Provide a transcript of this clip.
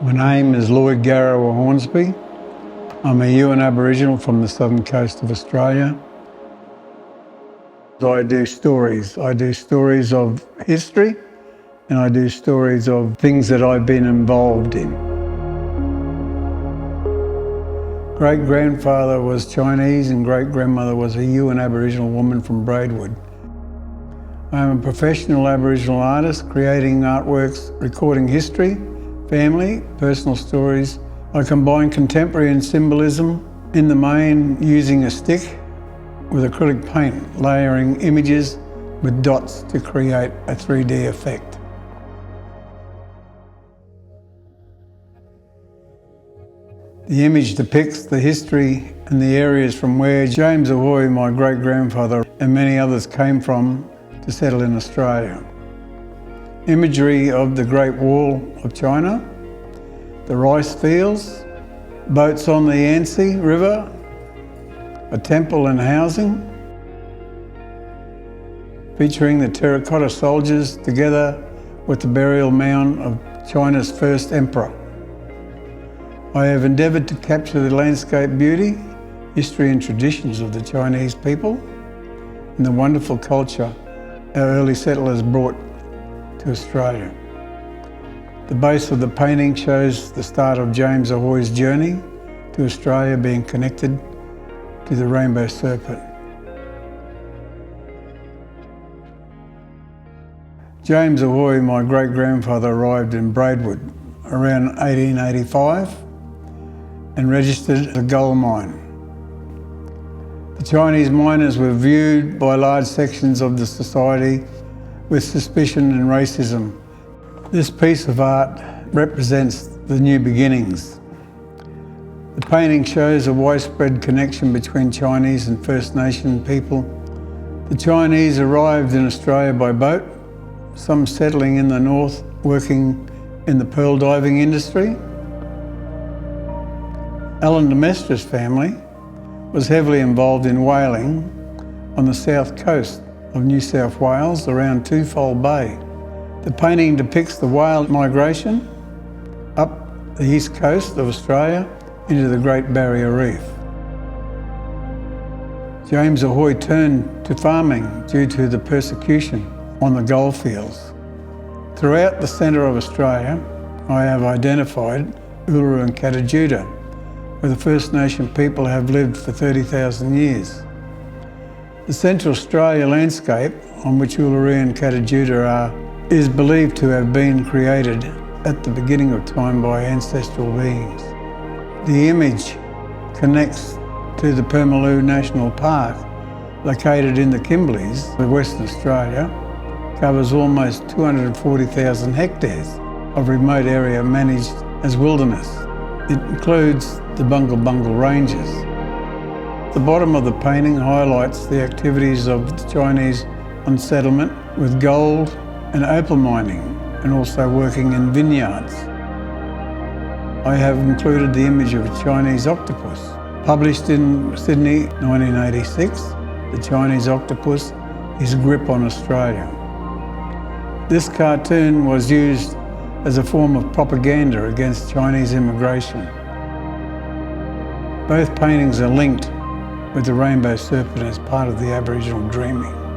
My name is Lloyd, Gawura, Hornsby. I'm a Yuin Aboriginal from the southern coast of Australia. I do stories. I do stories of history and I do stories of things that I've been involved in. Great-grandfather was Chinese and great-grandmother was a Yuin Aboriginal woman from Braidwood. I am a professional Aboriginal artist, creating artworks, recording history, family, personal stories. I combine contemporary and symbolism, in the main using a stick with acrylic paint, layering images with dots to create a 3D effect. The image depicts the history and the areas from where James Ahoy, my great-grandfather, and many others came from to settle in Australia. Imagery of the Great Wall of China, the rice fields, boats on the Yangtze River, a temple and housing, featuring the terracotta soldiers together with the burial mound of China's first emperor. I have endeavoured to capture the landscape beauty, history and traditions of the Chinese people and the wonderful culture our early settlers brought to Australia. The base of the painting shows the start of James Ahoy's journey to Australia, being connected to the rainbow serpent. James Ahoy, my great-grandfather, arrived in Braidwood around 1885 and registered a gold mine. The Chinese miners were viewed by large sections of the society with suspicion and racism. This piece of art represents the new beginnings. The painting shows a widespread connection between Chinese and First Nation people. The Chinese arrived in Australia by boat, some settling in the north, working in the pearl diving industry. Alan de Mestre's family was heavily involved in whaling on the south coast of New South Wales around Twofold Bay. The painting depicts the whale migration up the east coast of Australia into the Great Barrier Reef. James Ahoy turned to farming due to the persecution on the goldfields. Throughout the centre of Australia, I have identified Uluru and Katajuda, where the First Nation people have lived for 30,000 years. The Central Australia landscape on which Uluru and Katajuda are is believed to have been created at the beginning of time by ancestral beings. The image connects to the Permaloo National Park, located in the Kimberleys of Western Australia, covers almost 240,000 hectares of remote area managed as wilderness. It includes the Bungle Bungle Ranges. The bottom of the painting highlights the activities of the Chinese on settlement with gold and opal mining, and also working in vineyards. I have included the image of a Chinese octopus. Published in Sydney, 1986, the Chinese octopus is a grip on Australia. This cartoon was used as a form of propaganda against Chinese immigration. Both paintings are linked with the rainbow serpent as part of the Aboriginal dreaming.